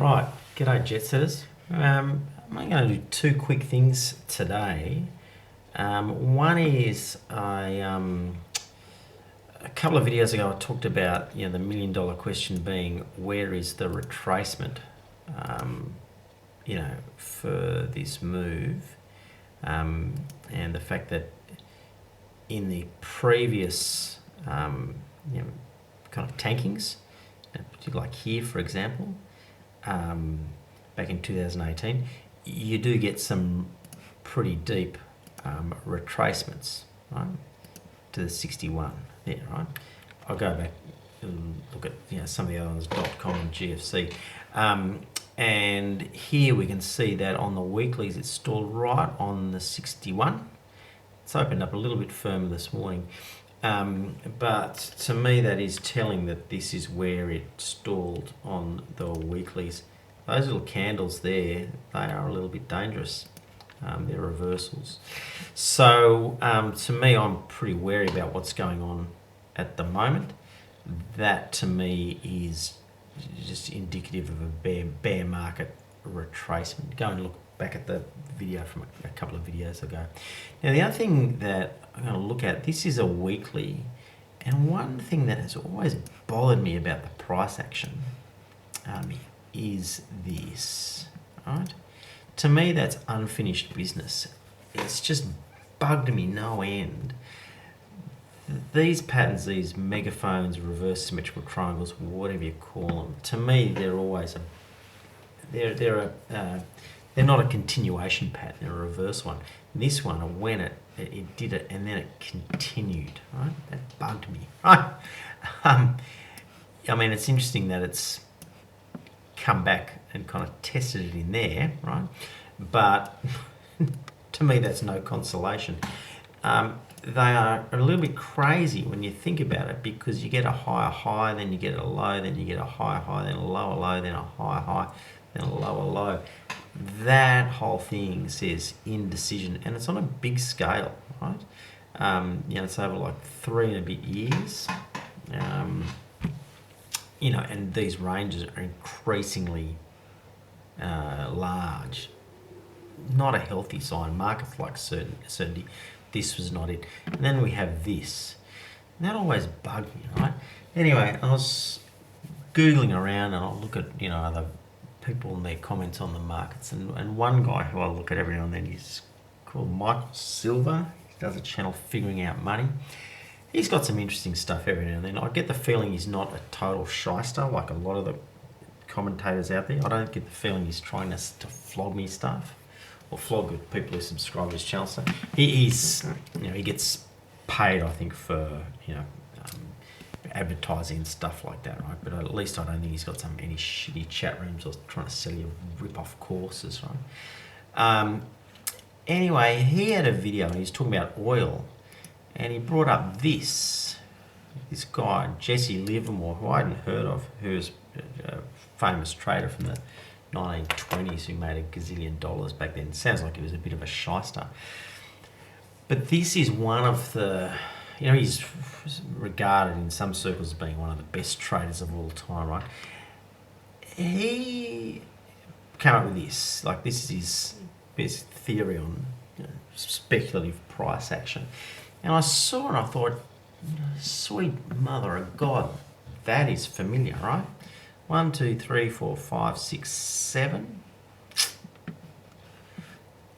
Right, g'day jet setters. I'm going to do two quick things today. One is a couple of videos ago I talked about the $1,000,000 question being where is the retracement for this move, and the fact that in the previous kind of tankings, particularly like here for example, back in 2018, you do get some pretty deep retracements, right, to the 61 there, right? I'll go back and look at some of the other ones, .com and GFC, and here we can see that on the weeklies it's stalled right on the 61. It's opened up a little bit firmer this morning, but to me that is telling that this is where it stalled on the weeklies. Those little candles there, they are a little bit dangerous. They're reversals. So to me, I'm pretty wary about what's going on at the moment. That to me is just indicative of a bear market retracement. Go and look back at the video from a couple of videos ago. Now the other thing that I'm going to look at, this is a weekly, and one thing that has always bothered me about the price action is this, right? To me that's unfinished business. It's just bugged me no end. These patterns, these megaphones, reverse symmetrical triangles, whatever you call them, to me they're always they're not a continuation pattern, they're a reverse one. This one, when it did it and then it continued, right? That bugged me, right? I mean, it's interesting that it's come back and kind of tested it in there, right? But to me, that's no consolation. They are a little bit crazy when you think about it, because you get a higher high, then you get a low, then you get a higher high, then a lower low, then a higher high, then a lower low. That whole thing says indecision, and it's on a big scale, right? It's over like 3 and a bit years. And these ranges are increasingly large. Not a healthy sign. Markets like certainty. This was not it. And then we have this. And that always bugged me, right? Anyway, I was Googling around and I'll look at, other people and their comments on the markets. And one guy who I look at every now and then, he's called Michael Silver. He does a channel, Figuring Out Money. He's got some interesting stuff every now and then. I get the feeling he's not a total shyster like a lot of the commentators out there. I don't get the feeling he's trying to flog me stuff, or flog people who subscribe to his channel stuff. He's, he gets paid, I think, for, advertising and stuff like that, right? But at least I don't think he's got any shitty chat rooms or trying to sell you rip-off courses, right? Anyway, he had a video and he's talking about oil. And he brought up this guy, Jesse Livermore, who I hadn't heard of, who's a famous trader from the 1920s who made $1 gazillion back then. Sounds like he was a bit of a shyster. But this is one of the, he's regarded in some circles as being one of the best traders of all time, right? He came up with this, like this is his theory on speculative price action. And I saw it and I thought, sweet mother of God, that is familiar, right? 1, 2, 3, 4, 5, 6, 7. Let's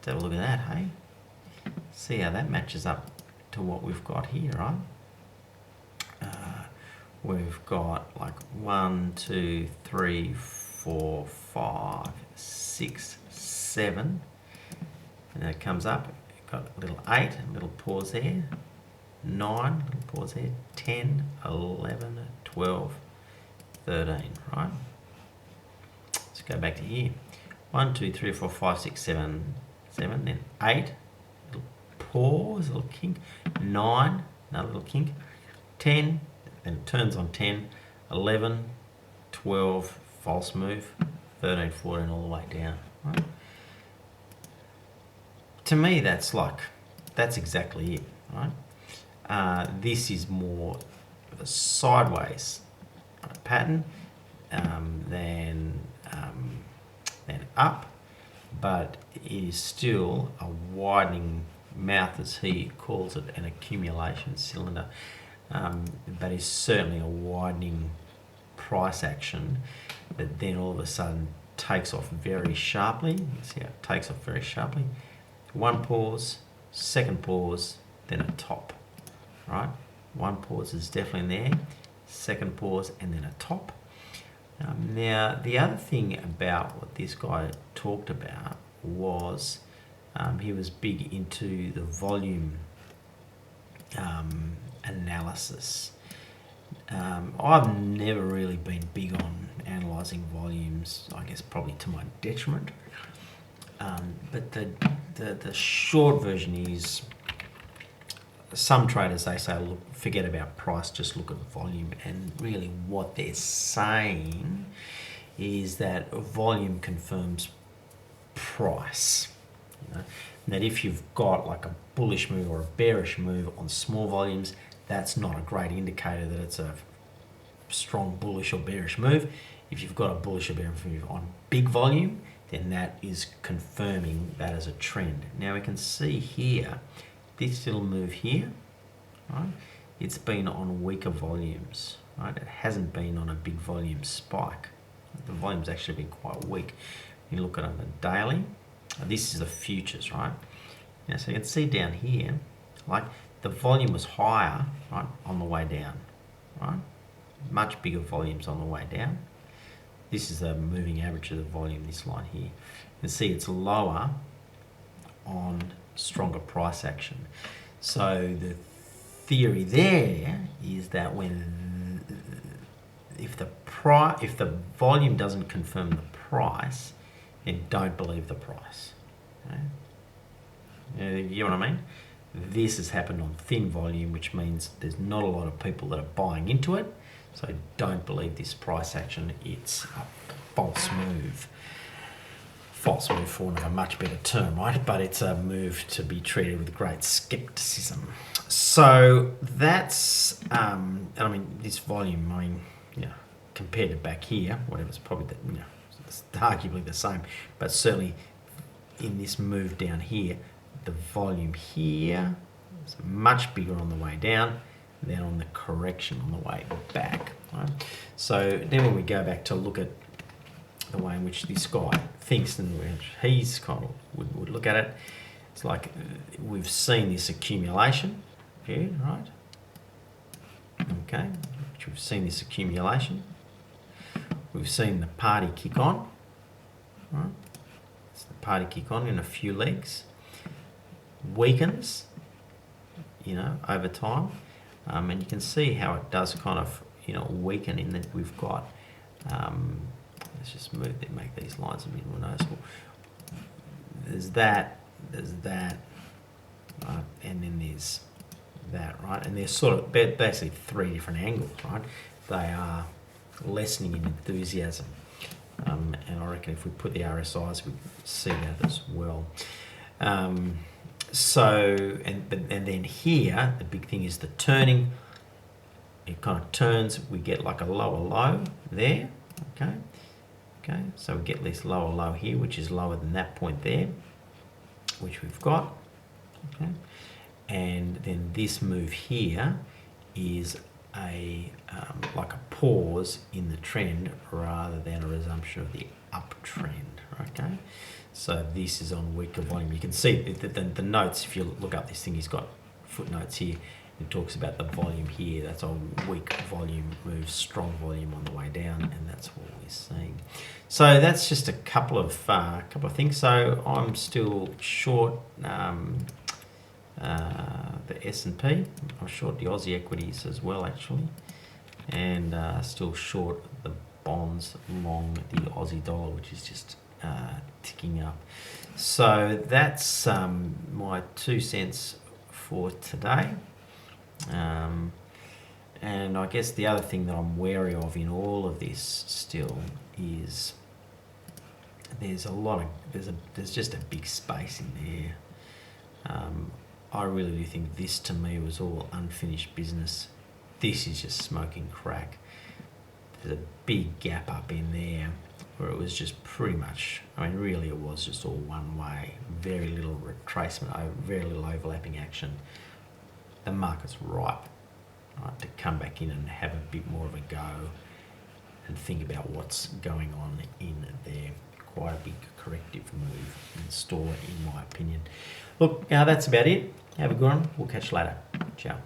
have a look at that, hey? See how that matches up to what we've got here, right? We've got like 1, 2, 3, 4, 5, 6, 7. And then it comes up. Got a little 8, a little pause there, 9, little pause there, 10, 11, 12, 13, right? Let's go back to here. 1, 2, 3, 4, 5, 6, 7, then 8, little pause, a little kink, 9, another little kink, 10, then it turns on 10, 11, 12, false move, 13, 14, all the way down, right? To me, that's exactly it, right? This is more of a sideways pattern than then up, but it is still a widening mouth, as he calls it, an accumulation cylinder, but it's certainly a widening price action that then all of a sudden takes off very sharply. You see how it takes off very sharply. One pause, second pause, then a top, right? One pause is definitely there, second pause, and then a top. Now, the other thing about what this guy talked about was he was big into the volume analysis. I've never really been big on analysing volumes, I guess probably to my detriment. But the short version is, some traders, they say, look, forget about price, just look at volume. And really what they're saying is that volume confirms price. You know? That if you've got like a bullish move or a bearish move on small volumes, that's not a great indicator that it's a strong bullish or bearish move. If you've got a bullish or bearish move on big volume, then that is confirming that as a trend. Now we can see here, this little move here, right? It's been on weaker volumes, right? It hasn't been on a big volume spike. The volume's actually been quite weak. You look at it on the daily. This is the futures, right? Now, so you can see down here, like the volume was higher, right, on the way down, right? Much bigger volumes on the way down. This is the moving average of the volume, this line here. You can see it's lower on stronger price action. So the theory there is that if the volume doesn't confirm the price, then don't believe the price. Okay? You know what I mean? This has happened on thin volume, which means there's not a lot of people that are buying into it. So don't believe this price action. It's a false move. False move, for want of a much better term, right? But it's a move to be treated with great skepticism. So that's, and I mean, this volume, I mean, you know, compared to back here, whatever's probably, it's arguably the same, but certainly in this move down here, the volume here is much bigger on the way down than on the correction on the way back, right? So then when we go back to look at the way in which this guy thinks and which he's kind of would look at it, it's like we've seen this accumulation here, right? Okay, we've seen this accumulation. We've seen the party kick on, right? It's the party kick on in a few legs. Weakens, you know, over time. And you can see how it does kind of, you know, weaken in that we've got, let's just make these lines a bit more noticeable. There's that, right? And then there's that, right? And they're sort of basically three different angles, right? They are lessening in enthusiasm. And I reckon if we put the RSIs, we see that as well. So, and then here, the big thing is the turning. It kind of turns, we get like a lower low there, okay, so we get this lower low here, which is lower than that point there, which we've got, okay, and then this move here is a like a pause in the trend rather than a resumption of the uptrend, okay. So this is on weaker volume. You can see the notes, if you look up this thing, he's got footnotes here. It talks about the volume here. That's a weak volume move, strong volume on the way down, and that's what we're seeing. So that's just a couple of things. So I'm still short the S&P. I'm short the Aussie equities as well, actually, and still short the bonds, long the Aussie dollar, which is just ticking up. So that's my 2 cents for today. And I guess the other thing that I'm wary of in all of this still is there's just a big space in there. I really do think this to me was all unfinished business. This is just smoking crack. There's a big gap up in there, where it was just pretty much, I mean, really it was just all one way, very little retracement, very little overlapping action. The market's ripe, right, to come back in and have a bit more of a go and think about what's going on in there. Quite a big corrective move in store, in my opinion. Look, that's about it. Have a good one. We'll catch you later. Ciao.